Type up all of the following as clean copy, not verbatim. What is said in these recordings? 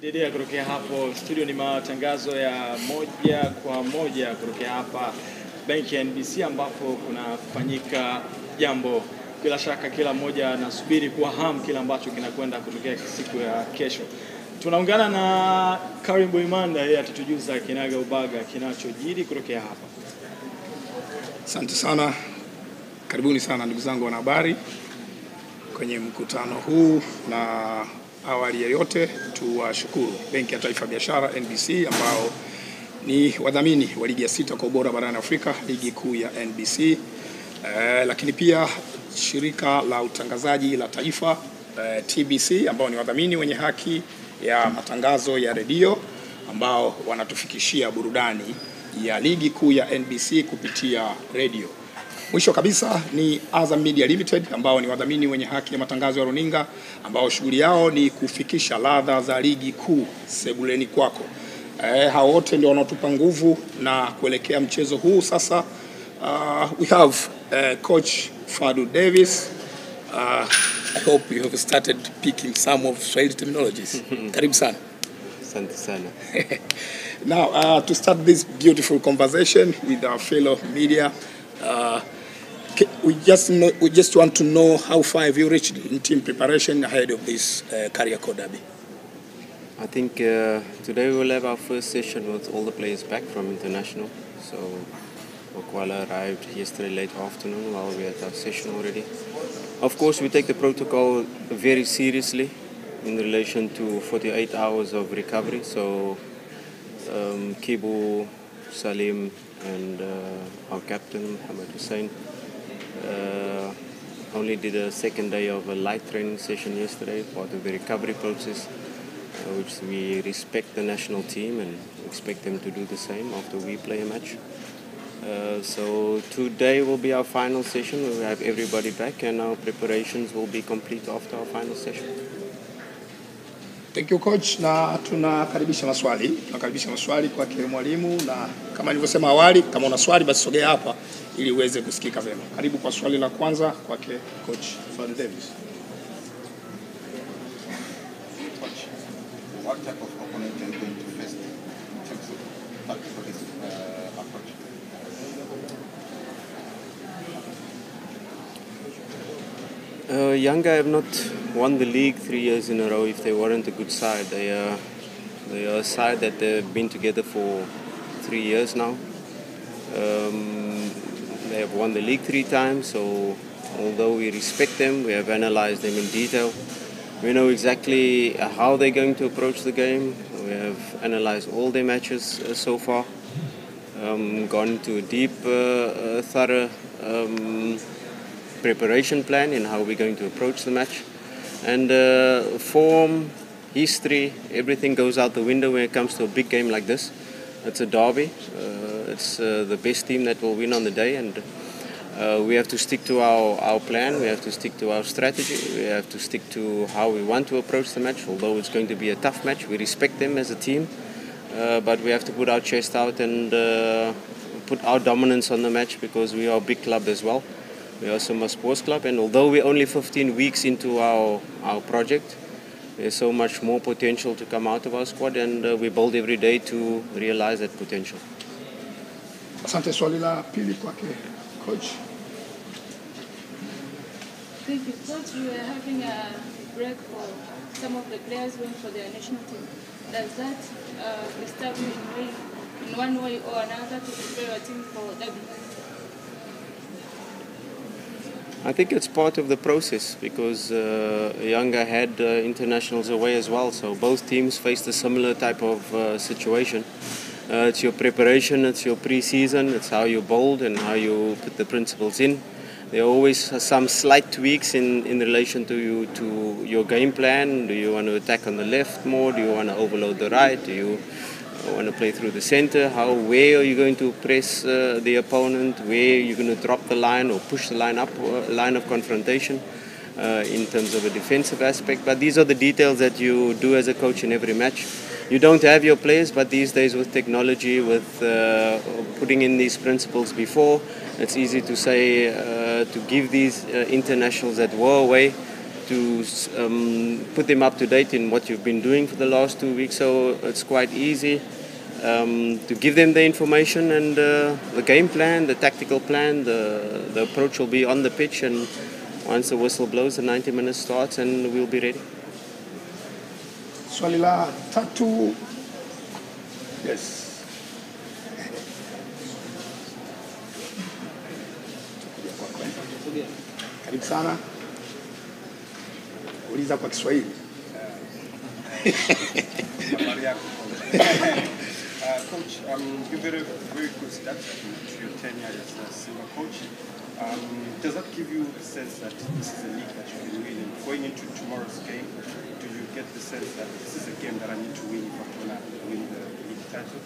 Dedea kutokea hapo studio, ni matangazo ya moja kwa moja kutokea hapa benki ya NBC ambapo kunafanyika jambo. Bila shaka kila mmoja anasubiri kwa hamu kila ambacho kinakwenda kutokea siku ya kesho. Tunaungana na Karim Boimanda, yeye atatujuza kinaga ubaga kinachojiri kutokea hapa. Asante sana. Karibuni sana ndugu zangu wanahabari kwenye mkutano huu, na awali ya yote tuwashukuru Benki ya Taifa ya Biashara NBC ambao ni wadhamini wa ligi ya 6 kwa ubora barani Afrika, ligi kuu ya NBC. Lakini pia shirika la utangazaji la taifa TBC ambao ni wadhamini wenye haki ya matangazo ya redio ambao wanatufikishia burudani ya ligi kuu ya NBC kupitia redio. Mwisho kabisa ni Azam Media Limited ambao ni wadhamini wenye haki ya matangazo ya runinga ambao shughuli yao ni kufikisha ladha za ligi kuu sebuleni kwako. Hao wote ndio wanaotupa nguvu na kuelekea mchezo huu sasa. We have Coach Fadu Davis. I hope you have started picking some of Swahili terminologies. Karibu sana. Asante sana. Now, to start this beautiful conversation with our fellow media, we just want to know how far have you reached in team preparation ahead of this Kariakoo derby? I think today we will have our first session with all the players back from international. So Okwala arrived yesterday late afternoon while we had our session already. Of course, we take the protocol very seriously in relation to 48 hours of recovery. So Kibu, Salim and our captain Muhammad Hussein only did a second day of a light training session yesterday, part of the recovery process, which we respect the national team and expect them to do the same after we play a match. So today will be our final session. We will have everybody back and our preparations will be complete after our final session. Thank you coach, na tunakaribisha maswali. Tunakaribisha maswali kwa mwalimu, na kama nilivyosema awali, kama una swali basi sogea hapa ili uweze kusikika vyema. Karibu kwa swali la kwanza kwake coach Fadu Davis. Coach, what type of opponent are you going to face in terms of tactical approach? YANGA have not won the league 3 years in a row if they weren't a good side. They are a side that they've been together for 3 years now. They have won the league 3 times, so although we respect them, we have analyzed them in detail. We know exactly how they're going to approach the game. We have analyzed all their matches so far, gone into a deep, thorough preparation plan in how we're going to approach the match. And form, history, everything goes out the window when it comes to a big game like this. It's a derby. It's the best team that will win on the day, and we have to stick to our plan. We have to stick to our strategy. We have to stick to how we want to approach the match. Although it's going to be a tough match, we respect them as a team, but we have to put our chest out and put our dominance on the match because we are a big club as well. We are Summa Sports Club, and although we're only 15 weeks into our project, there's so much more potential to come out of our squad, and we build every day to realize that potential. Asante. Swali la pili kwake coach. Thank you. Coach, we are having a break for some of the players going for their national team. Does that disturb you in one way or another to prepare your team for derby? I think it's part of the process because YANGA had internationals away as well, so both teams faced a similar type of situation. It's your preparation, it's your pre-season, it's how you build and how you put the principles in. There are always some slight tweaks in relation to your game plan. Do you want to attack on the left more? Do you want to overload the right? Do you want to play through the center? Where are you going to press the opponent? Where are you going to drop the line or push the line up, line of confrontation in terms of a defensive aspect? But these are the details that you do as a coach in every match. You don't have your players, but these days with technology, with putting in these principles before, it's easy to say, to give these internationals that were away to put them up to date in what you've been doing for the last 2 weeks. So it's quite easy to give them the information and the game plan, the tactical plan, the approach will be on the pitch, and once the whistle blows, the 90 minutes starts and we'll be ready. Swali la tatu. Yes. Karibu sana. Uliza kwa Kiswahili. Coach, you've had a very good start to your tenure as a Simba coach. Does that give you a sense that this is a league that you can win? And going into tomorrow's game, do you get the sense that this is a game that I need to win if I want to win the league title?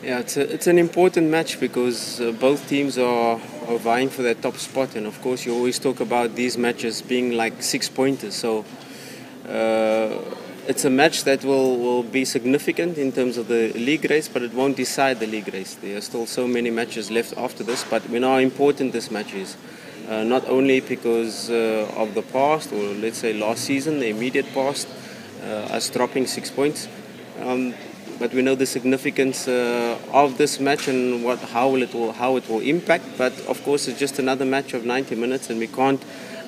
Yeah, it's an important match because both teams are vying for that top spot, and of course you always talk about these matches being like 6-pointers. So it's a match that will be significant in terms of the league race, but it won't decide the league race. There are still so many matches left after this, but we know how important this match is. Not only because of the past, or let's say last season, the immediate past, us dropping 6 points, but we know the significance of this match and how it will impact. But of course, it's just another match of 90 minutes, and we can't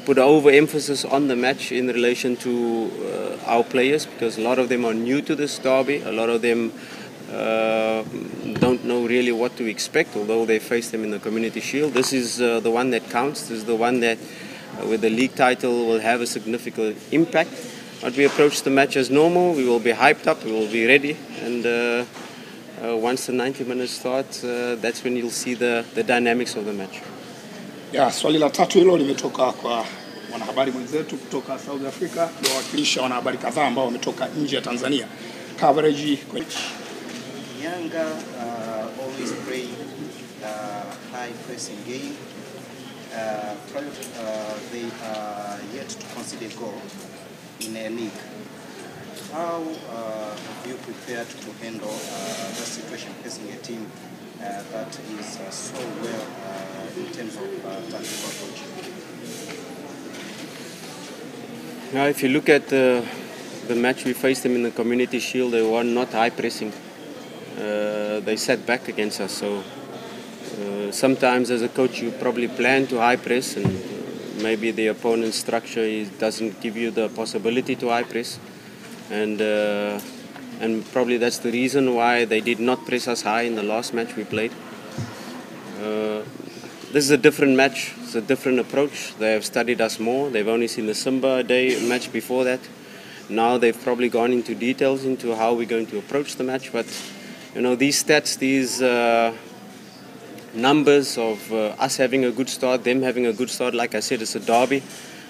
put overemphasis on the match in relation to our players, because a lot of them are new to this derby. A lot of them don't know really what to expect, although they face them in the Community Shield. This is the one that counts. This is the one that, with the league title, will have a significant impact. But we approach the match as normal. We will be hyped up. We will be ready. And once the 90 minutes start, that's when you'll see the dynamics of the match. Ya, swali la tatu hilo limetoka kwa wanahabari mwenzetu kutoka South Africa, wakilisha wanahabari kadhaa ambao wametoka nje ya Tanzania. Coverage kwenye Yanga always play high pressing game. They are yet to concede a goal in a league. How have you prepared to handle that situation facing a team that is so well in terms of tactical approach? Now, if you look at the match we faced them in the Community Shield, they were not high pressing. They sat back against us. So sometimes as a coach you probably plan to high press, and maybe the opponent's structure doesn't give you the possibility to high press. And probably that's the reason why they did not press us high in the last match we played. This is a different match. It's a different approach. They have studied us more. They've only seen the Simba Day match before that. Now they've probably gone into details into how we're going to approach the match. But you know, these stats, these numbers of us having a good start, them having a good start, like I said, it's a derby.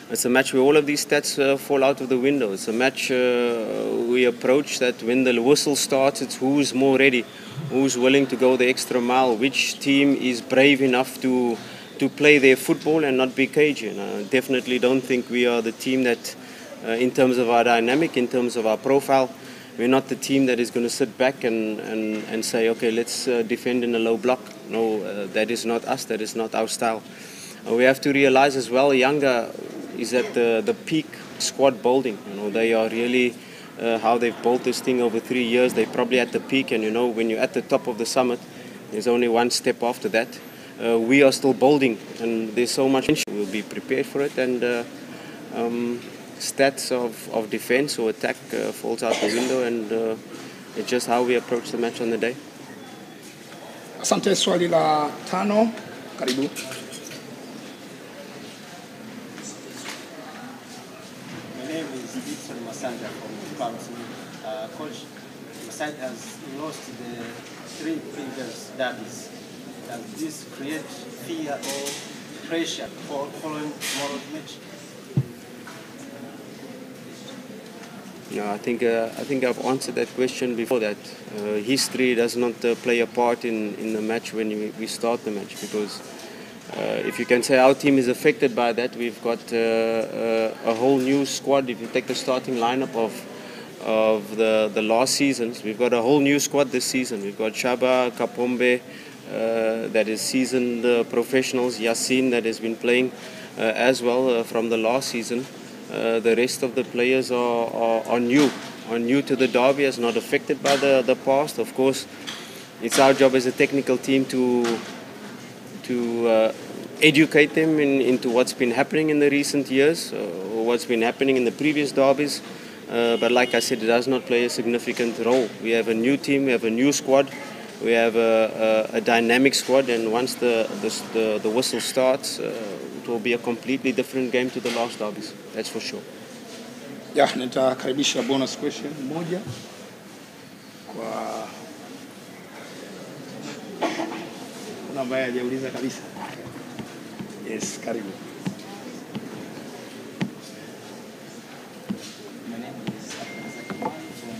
It's a match where all of these stats fall out of the window. It's a match we approach that when the whistle starts, it's who's more ready, who's willing to go the extra mile, which team is brave enough to play their football and not be cagey. I definitely don't think we are the team that, in terms of our dynamic, in terms of our profile, we're not the team that is going to sit back and say, okay, let's defend in a low block. No, that is not us, that is not our style. We have to realize as well, YANGA is at the peak squad building. You know, they are really how they've built this thing over 3 years. They're probably at the peak, and you know, when you're at the top of the summit, there's only one step after that. We are still building, and there's so much. We'll be prepared for it, and stats of defense or attack falls out the window, and it's just how we approach the match on the day. Asante. Swali la tano, karibu. Coach, the side has lost the 3 previous derbies. Does this create fear or pressure for following tomorrow's match? No, I think I've answered that question before. That history does not play a part in the match when we start the match, because if you can say our team is affected by that, we've got a whole new squad. If you take the starting lineup of the last seasons, we've got a whole new squad this season. We've got Shaba, Kapombe, that is seasoned professionals. Yasin, that has been playing as well from the last season. The rest of the players are new to the derby, as not affected by the past. Of course, it's our job as a technical team to educate them into what's been happening in the recent years, or what's been happening in the previous derbies. But like I said, it does not play a significant role. We have a new team, we have a new squad, we have a dynamic squad, and once the whistle starts, it will be a completely different game to the last derbies. That's for sure. Yeah, nitakaribisha bonus question moja kwa kuna ambaye hajauliza kabisa. Yes, karibu. My name is ATAJA KIKOSI.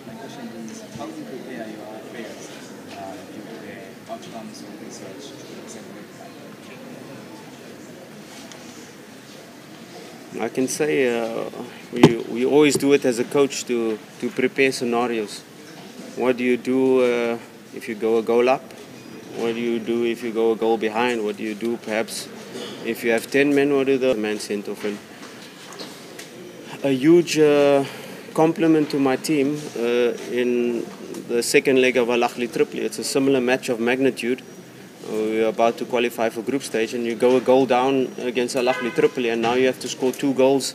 My question is, how do you prepare your players due to the outcomes of research to the second website? I can say we always do it as a coach to prepare scenarios. What do you do if you go a goal up? What do you do if you go a goal behind? What do you do perhaps if you have 10 men? What do the men sent off? And a huge compliment to my team in the second leg of Al Ahly Tripoli. It's a similar match of magnitude. We're about to qualify for group stage, and you go a goal down against Al Ahly Tripoli, and now you have to score 2 goals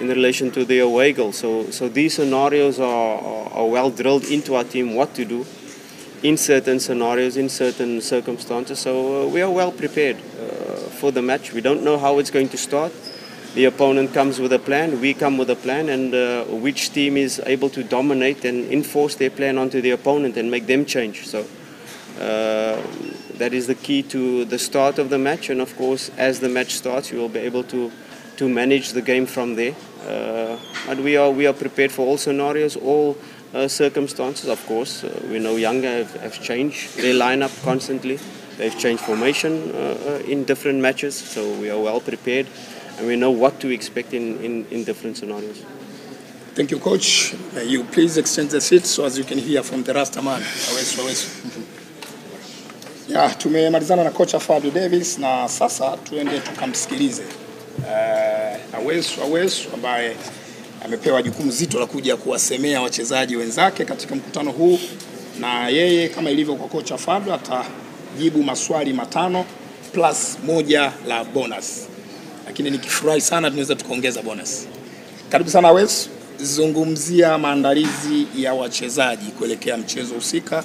in relation to the away goal. So these scenarios are well drilled into our team, what to do in certain scenarios, in certain circumstances. So we are well prepared for the match. We don't know how it's going to start. The opponent comes with a plan, we come with a plan, and which team is able to dominate and enforce their plan onto the opponent and make them change. So that is the key to the start of the match, and of course as the match starts you will be able to manage the game from there. But we are prepared for all scenarios, all circumstances. Of course we know YANGA have changed their lineup constantly. They've changed formation in different matches, so we are well prepared and we know what to expect in different scenarios. Thank you, coach. You please extend the seat so as you can hear from the Rastaman. Yeah, tumemalizana na kocha Fadlu Davis na sasa tuende tukamsikilize Awesu ambaye amepewa jukumu zito la kuja kuwasemea wachezaji wenzake katika mkutano huu, na yeye kama ilivyo kwa kocha Fadlu atajibu maswali 5 plus 1 la bonus, lakini nikifurahi sana tunaweza tukaongeza bonus. Karibu sana Awesu, zungumzia maandalizi ya wachezaji kuelekea mchezo husika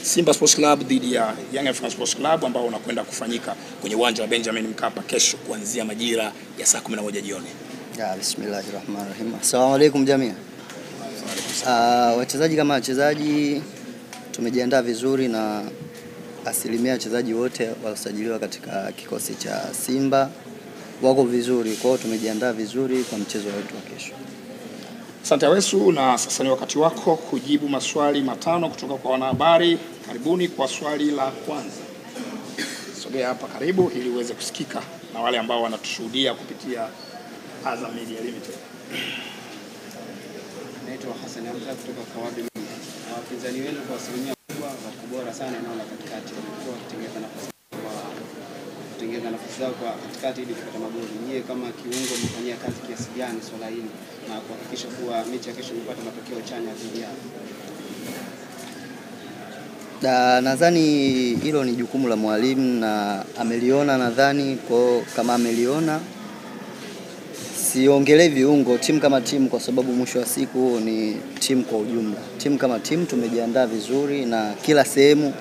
Simba Sports Club dhidi ya Young Africans Sports Club ambao unakwenda kufanyika kwenye uwanja wa Benjamin Mkapa kesho kuanzia majira ya saa 11 jioni. Ya, bismillahirrahmanirrahim. Assalamu alaikum jamii. Wachezaji kama wachezaji tumejiandaa vizuri na asilimia wachezaji wote waliosajiliwa katika kikosi cha Simba wako vizuri. Kwa hiyo tumejiandaa vizuri kwa mchezo wetu wa kesho. Asante Awesu, na sasa ni wakati wako kujibu maswali 5 kutoka kwa wanahabari. Karibuni kwa swali la kwanza. Sogea hapa karibu ili uweze kusikika na wale ambao wanatushuhudia kupitia Azam Media Limited. Naitwa Hassan Hamza kutoka Kawabi. Wapinzani wenu kwa asilimia kubwa wako bora sana eneo la katikati, wamekuwa kutengeneza nafasi zao kwa katikati ili kupata magoli. Nyie kama kiungo mfanyia kazi kiasi gani swala hili na kuhakikisha kuwa mechi ya kesho mpata matokeo chanya dhidi yao? Nadhani hilo ni jukumu la mwalimu na ameliona, nadhani kwa kama ameliona siongelee viungo, timu kama timu, kwa sababu mwisho wa siku ni timu kwa ujumla. Timu kama timu tumejiandaa vizuri na kila sehemu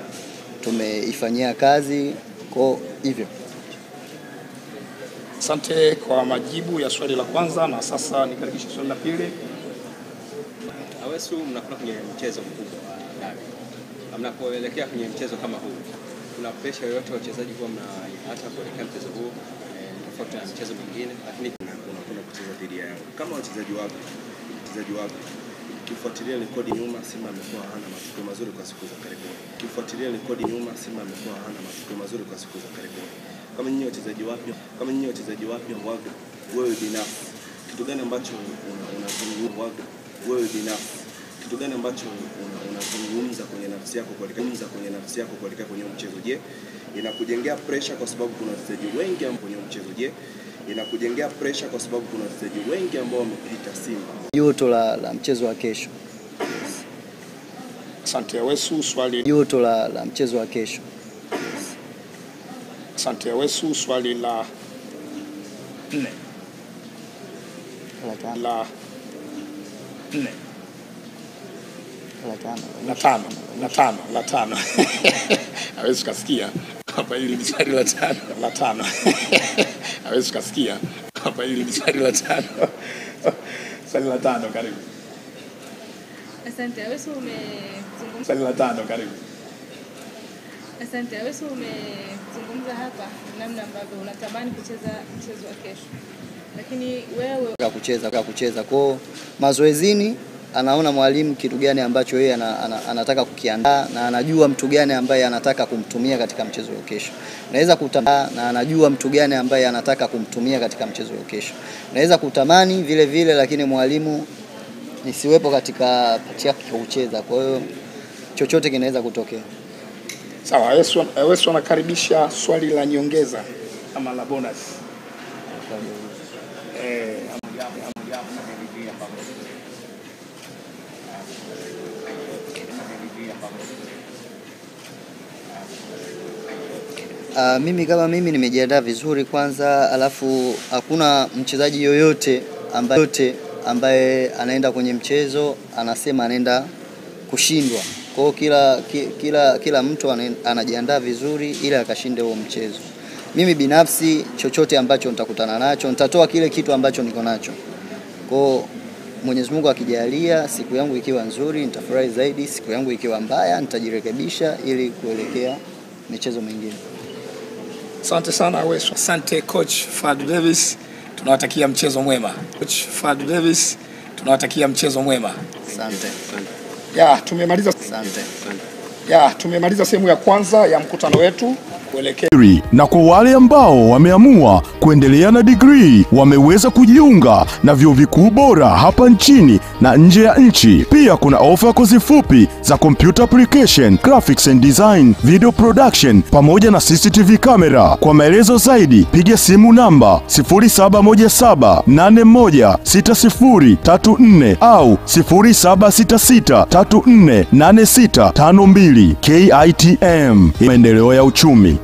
tumeifanyia kazi kwa hivyo. Asante kwa majibu ya swali la kwanza, na sasa nikaribisha swali la pili. Awesu, mnakuwa kwenye mchezo mkubwa na mnapoelekea kwenye mchezo kama huu, kuna pressure yoyote wachezaji kwa hata kuelekea mchezo huu tofauti na mchezo mwingine, lakini unakwenda kucheza dhidi yao kama wachezaji wako kifuatilia rekodi nyuma, Simba amekuwa hana matokeo mazuri kwa siku za karibuni. Kifuatilia rekodi nyuma, Simba amekuwa hana matokeo mazuri kwa siku za karibuni. Kama nyinyi wachezaji wapya wewe binafsi, kitu gani ambacho unazungumza wewe binafsi, kitu gani ambacho unazungumza kwenye nafsi yako kuelekea kwenye mchezo? Je, inakujengea pressure kwa sababu kuna wachezaji wengi ambao kwenye mchezo? Je, inakujengea pressure kwa sababu kuna wachezaji wengi ambao wamepita Simba? Joto la mchezo wa kesho. Asante Awesu, swali. Joto la mchezo wa kesho. Asante Awesu, swali la 4. La 5. Hawezi kasikia hapa, hili ni swali la 5. Hawezi kasikia hapa, hili ni swali la 5. Swali la 5, karibu. Asante Awesu, umezungumza. Swali la 5, karibu. Asante Awesu, umezungumza hapa namna ambavyo unatamani kucheza mchezo wa kesho, lakini wewe kucheza kwa mazoezini anaona mwalimu kitu gani ambacho yeye anataka kukiandaa, na anajua mtu gani ambaye anataka kumtumia katika mchezo wa kesho. Naweza kutamani na anajua mtu gani ambaye anataka kumtumia katika mchezo wa kesho. Naweza kutamani vile vile, lakini mwalimu nisiwepo katika pati yake kucheza, kwa hiyo chochote kinaweza kutokea. Sawa, Awesu anakaribisha swali la nyongeza ama la bonus. Mimi nimejiandaa vizuri kwanza, alafu hakuna mchezaji yoyote ambaye anaenda kwenye mchezo anasema anaenda kushindwa. Kwa hiyo kila mtu anajiandaa vizuri ili akashinde huo mchezo. Mimi binafsi chochote ambacho nitakutana nacho nitatoa kile kitu ambacho niko nacho. Kwa hiyo Mwenyezi Mungu akijalia, siku yangu ikiwa nzuri nitafurahi zaidi, siku yangu ikiwa mbaya nitajirekebisha ili kuelekea michezo mingine. Asante sana Awesu. Asante coach Fadu Davis, tunawatakia mchezo mwema. Coach Fadu Davis, tunawatakia mchezo mwema. Asante. Tumemaliza sehemu ya kwanza ya mkutano wetu kuelekea. Na kwa wale ambao wameamua kuendelea na degree, wameweza kujiunga na vyuo vikuu bora hapa nchini na nje ya nchi. Pia kuna ofa ya kozi fupi za computer application, graphics and design, video production pamoja na CCTV camera. Kwa maelezo zaidi piga simu namba 0717816034 au 0766348652. KITM, maendeleo ya uchumi.